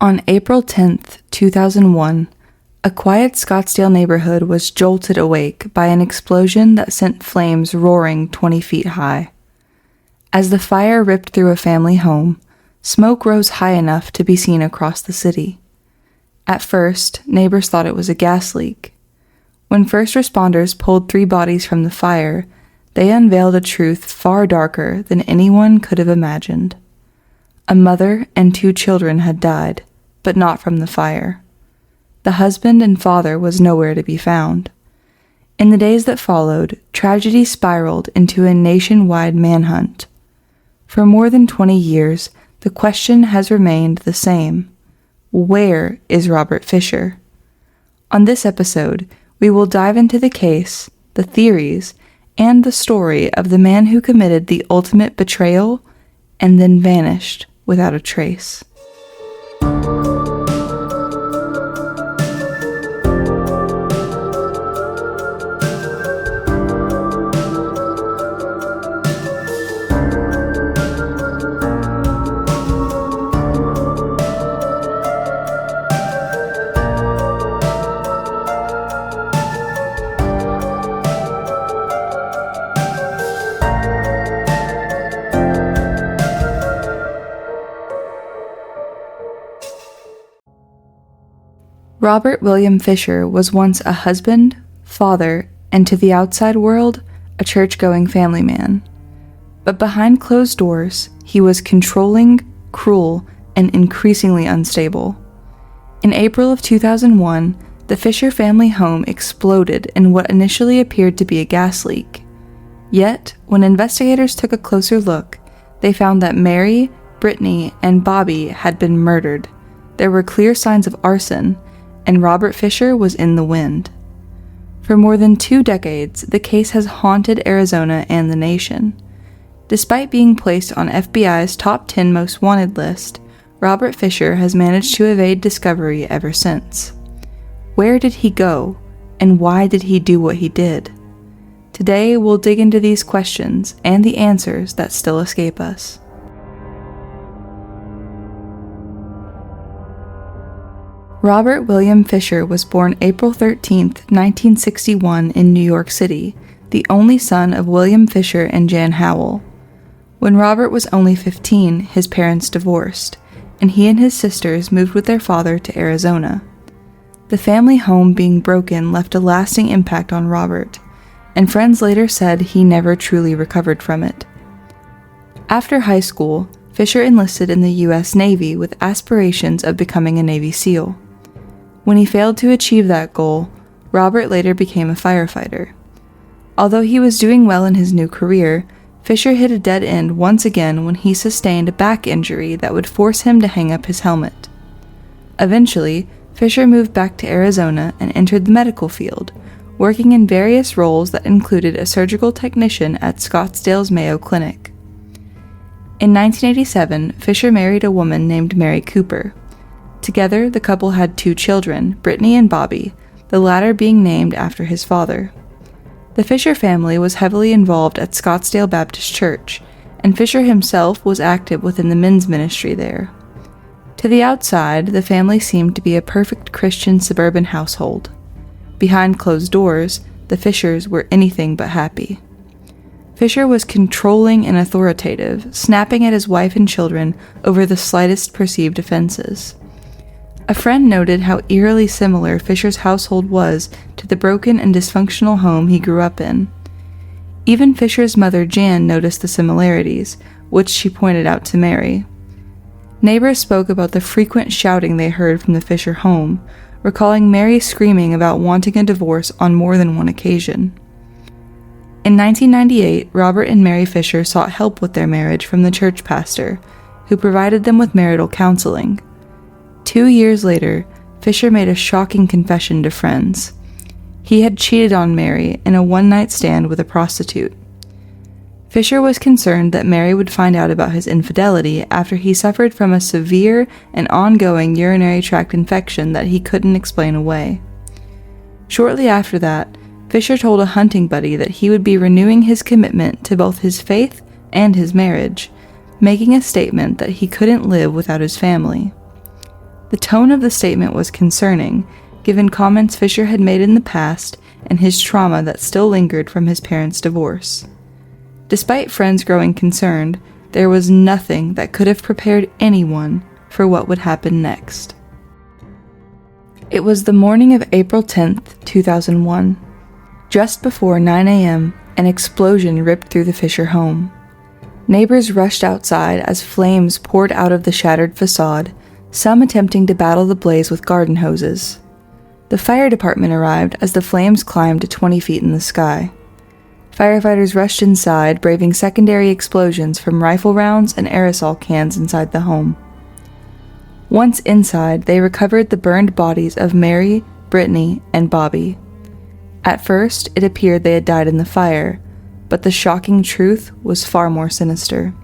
On April 10th, 2001, a quiet Scottsdale neighborhood was jolted awake by an explosion that sent flames roaring 20 feet high. As the fire ripped through a family home, smoke rose high enough to be seen across the city. At first, neighbors thought it was a gas leak. When first responders pulled 3 bodies from the fire, they unveiled a truth far darker than anyone could have imagined. A mother and 2 children had died, but not from the fire. The husband and father was nowhere to be found. In the days that followed, tragedy spiraled into a nationwide manhunt. For more than 20 years, the question has remained the same. Where is Robert Fisher? On this episode, we will dive into the case, the theories, and the story of the man who committed the ultimate betrayal and then vanished without a trace. Robert William Fisher was once a husband, father, and to the outside world, a church-going family man. But behind closed doors, he was controlling, cruel, and increasingly unstable. In April of 2001, the Fisher family home exploded in what initially appeared to be a gas leak. Yet, when investigators took a closer look, they found that Mary, Brittney, and Bobby had been murdered. There were clear signs of arson, and Robert Fisher was in the wind. For more than 2 decades, the case has haunted Arizona and the nation. Despite being placed on FBI's top 10 most wanted list, Robert Fisher has managed to evade discovery ever since. Where did he go, and why did he do what he did? Today, we'll dig into these questions and the answers that still escape us. Robert William Fisher was born April 13, 1961 in New York City, the only son of William Fisher and Jan Howell. When Robert was only 15, his parents divorced, and he and his sisters moved with their father to Arizona. The family home being broken left a lasting impact on Robert, and friends later said he never truly recovered from it. After high school, Fisher enlisted in the U.S. Navy with aspirations of becoming a Navy SEAL. When he failed to achieve that goal, Robert later became a firefighter. Although he was doing well in his new career, Fisher hit a dead end once again when he sustained a back injury that would force him to hang up his helmet. Eventually, Fisher moved back to Arizona and entered the medical field, working in various roles that included a surgical technician at Scottsdale's Mayo Clinic. In 1987, Fisher married a woman named Mary Cooper. Together, the couple had 2 children, Brittney and Bobby, the latter being named after his father. The Fisher family was heavily involved at Scottsdale Baptist Church, and Fisher himself was active within the men's ministry there. To the outside, the family seemed to be a perfect Christian suburban household. Behind closed doors, the Fishers were anything but happy. Fisher was controlling and authoritative, snapping at his wife and children over the slightest perceived offenses. A friend noted how eerily similar Fisher's household was to the broken and dysfunctional home he grew up in. Even Fisher's mother Jan noticed the similarities, which she pointed out to Mary. Neighbors spoke about the frequent shouting they heard from the Fisher home, recalling Mary screaming about wanting a divorce on more than one occasion. In 1998, Robert and Mary Fisher sought help with their marriage from the church pastor, who provided them with marital counseling. 2 years later, Fisher made a shocking confession to friends. He had cheated on Mary in a one-night stand with a prostitute. Fisher was concerned that Mary would find out about his infidelity after he suffered from a severe and ongoing urinary tract infection that he couldn't explain away. Shortly after that, Fisher told a hunting buddy that he would be renewing his commitment to both his faith and his marriage, making a statement that he couldn't live without his family. The tone of the statement was concerning, given comments Fisher had made in the past and his trauma that still lingered from his parents' divorce. Despite friends growing concerned, there was nothing that could have prepared anyone for what would happen next. It was the morning of April 10th, 2001. Just before 9 a.m., an explosion ripped through the Fisher home. Neighbors rushed outside as flames poured out of the shattered facade, some attempting to battle the blaze with garden hoses. The fire department arrived as the flames climbed to 20 feet in the sky. Firefighters rushed inside, braving secondary explosions from rifle rounds and aerosol cans inside the home. Once inside, they recovered the burned bodies of Mary, Brittney, and Bobby. At first, it appeared they had died in the fire, but the shocking truth was far more sinister.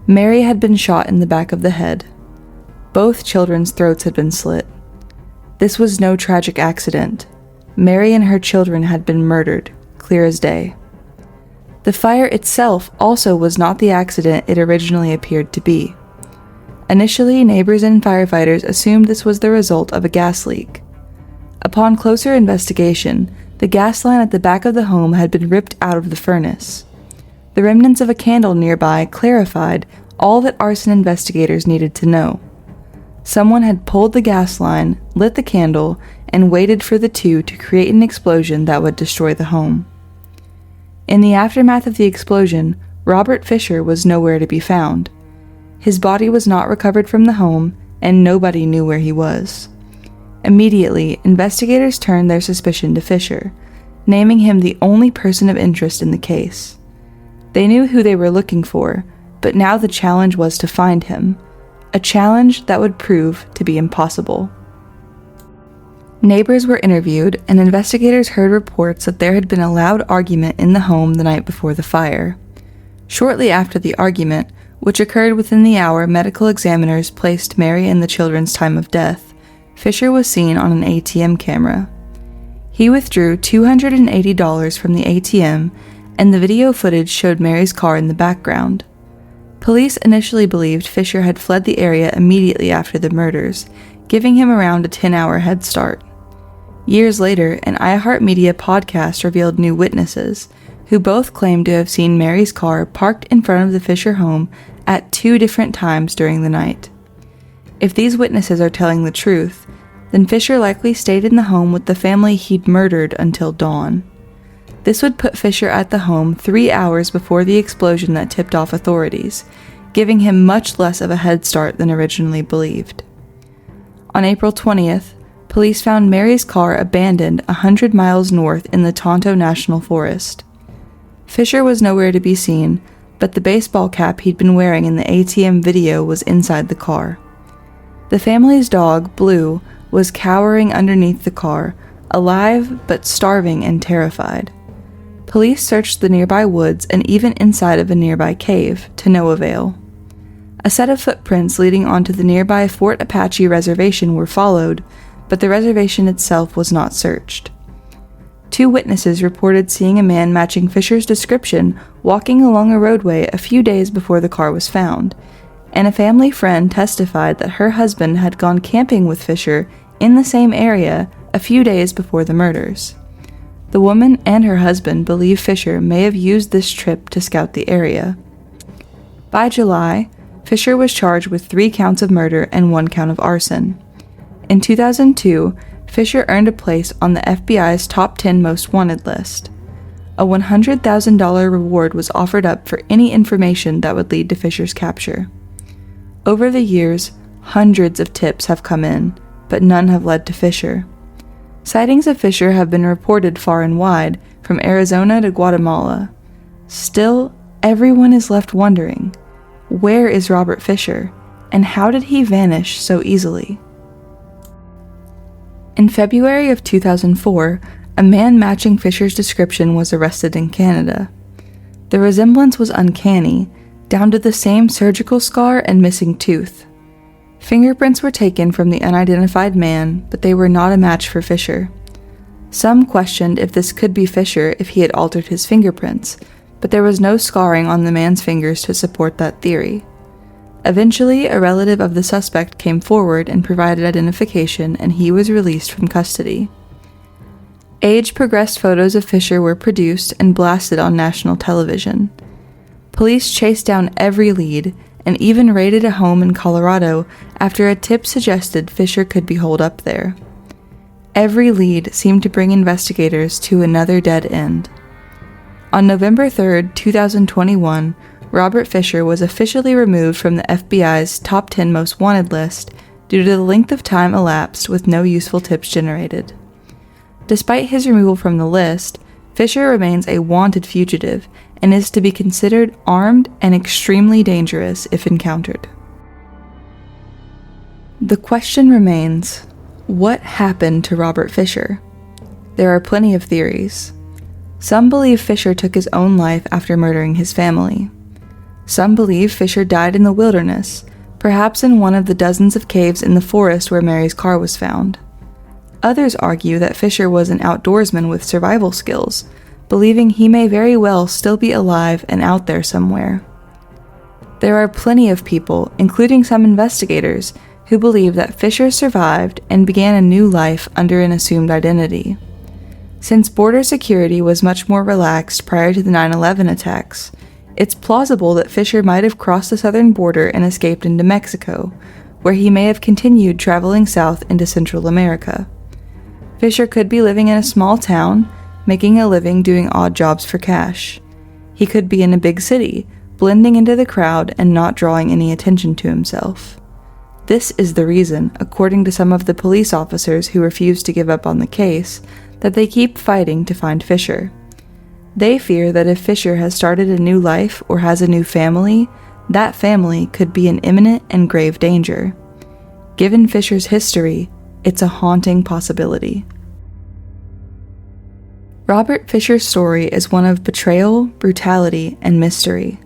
Mary had been shot in the back of the head. Both children's throats had been slit. This was no tragic accident. Mary and her children had been murdered, clear as day. The fire itself also was not the accident it originally appeared to be. Initially, neighbors and firefighters assumed this was the result of a gas leak. Upon closer investigation, the gas line at the back of the home had been ripped out of the furnace. The remnants of a candle nearby clarified all that arson investigators needed to know. Someone had pulled the gas line, lit the candle, and waited for the two to create an explosion that would destroy the home. In the aftermath of the explosion, Robert Fisher was nowhere to be found. His body was not recovered from the home, and nobody knew where he was. Immediately, investigators turned their suspicion to Fisher, naming him the only person of interest in the case. They knew who they were looking for, but now the challenge was to find him, a challenge that would prove to be impossible. Neighbors were interviewed, and investigators heard reports that there had been a loud argument in the home the night before the fire. Shortly after the argument, which occurred within the hour medical examiners placed Mary and the children's time of death, Fisher was seen on an ATM camera. He withdrew $280 from the ATM, and the video footage showed Mary's car in the background. Police initially believed Fisher had fled the area immediately after the murders, giving him around a 10-hour head start. Years later, an iHeartMedia podcast revealed new witnesses, who both claimed to have seen Mary's car parked in front of the Fisher home at 2 different times during the night. If these witnesses are telling the truth, then Fisher likely stayed in the home with the family he'd murdered until dawn. This would put Fisher at the home 3 hours before the explosion that tipped off authorities, giving him much less of a head start than originally believed. On April 20th, police found Mary's car abandoned 100 miles north in the Tonto National Forest. Fisher was nowhere to be seen, but the baseball cap he'd been wearing in the ATM video was inside the car. The family's dog, Blue, was cowering underneath the car, alive but starving and terrified. Police searched the nearby woods and even inside of a nearby cave, to no avail. A set of footprints leading onto the nearby Fort Apache reservation were followed, but the reservation itself was not searched. 2 witnesses reported seeing a man matching Fisher's description walking along a roadway a few days before the car was found, and a family friend testified that her husband had gone camping with Fisher in the same area a few days before the murders. The woman and her husband believe Fisher may have used this trip to scout the area. By July, Fisher was charged with 3 counts of murder and 1 count of arson. In 2002, Fisher earned a place on the FBI's top 10 most wanted list. A $100,000 reward was offered up for any information that would lead to Fisher's capture. Over the years, hundreds of tips have come in, but none have led to Fisher. Sightings of Fisher have been reported far and wide, from Arizona to Guatemala. Still, everyone is left wondering, where is Robert Fisher, and how did he vanish so easily? In February of 2004, a man matching Fisher's description was arrested in Canada. The resemblance was uncanny, down to the same surgical scar and missing tooth. Fingerprints were taken from the unidentified man, but they were not a match for Fisher. Some questioned if this could be Fisher if he had altered his fingerprints, but there was no scarring on the man's fingers to support that theory. Eventually, a relative of the suspect came forward and provided identification, and he was released from custody. Age-progressed photos of Fisher were produced and blasted on national television. Police chased down every lead and even raided a home in Colorado after a tip suggested Fisher could be holed up there. Every lead seemed to bring investigators to another dead end. On November 3, 2021, Robert Fisher was officially removed from the FBI's top 10 most wanted list due to the length of time elapsed with no useful tips generated. Despite his removal from the list, Fisher remains a wanted fugitive and is to be considered armed and extremely dangerous if encountered. The question remains, what happened to Robert Fisher? There are plenty of theories. Some believe Fisher took his own life after murdering his family. Some believe Fisher died in the wilderness, perhaps in one of the dozens of caves in the forest where Mary's car was found. Others argue that Fisher was an outdoorsman with survival skills, believing he may very well still be alive and out there somewhere. There are plenty of people, including some investigators, who believe that Fisher survived and began a new life under an assumed identity. Since border security was much more relaxed prior to the 9/11 attacks, it's plausible that Fisher might have crossed the southern border and escaped into Mexico, where he may have continued traveling south into Central America. Fisher could be living in a small town, making a living doing odd jobs for cash. He could be in a big city, blending into the crowd and not drawing any attention to himself. This is the reason, according to some of the police officers who refuse to give up on the case, that they keep fighting to find Fisher. They fear that if Fisher has started a new life or has a new family, that family could be in imminent and grave danger. Given Fisher's history, it's a haunting possibility. Robert Fisher's story is one of betrayal, brutality, and mystery.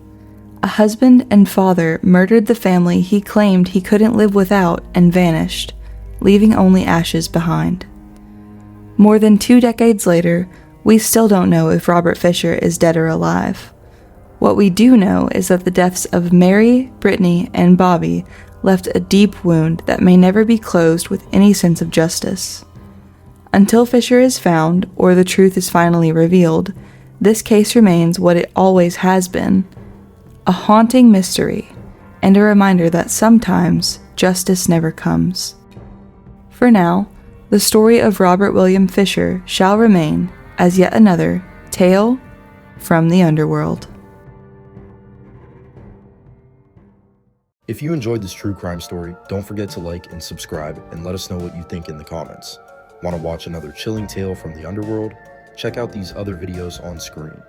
A husband and father murdered the family he claimed he couldn't live without and vanished, leaving only ashes behind. More than 2 decades later, we still don't know if Robert Fisher is dead or alive. What we do know is that the deaths of Mary, Brittney, and Bobby left a deep wound that may never be closed with any sense of justice. Until Fisher is found, or the truth is finally revealed, this case remains what it always has been, a haunting mystery, and a reminder that sometimes justice never comes. For now, the story of Robert William Fisher shall remain as yet another tale from the underworld. If you enjoyed this true crime story, don't forget to like and subscribe and let us know what you think in the comments. Want to watch another chilling tale from the underworld? Check out these other videos on screen.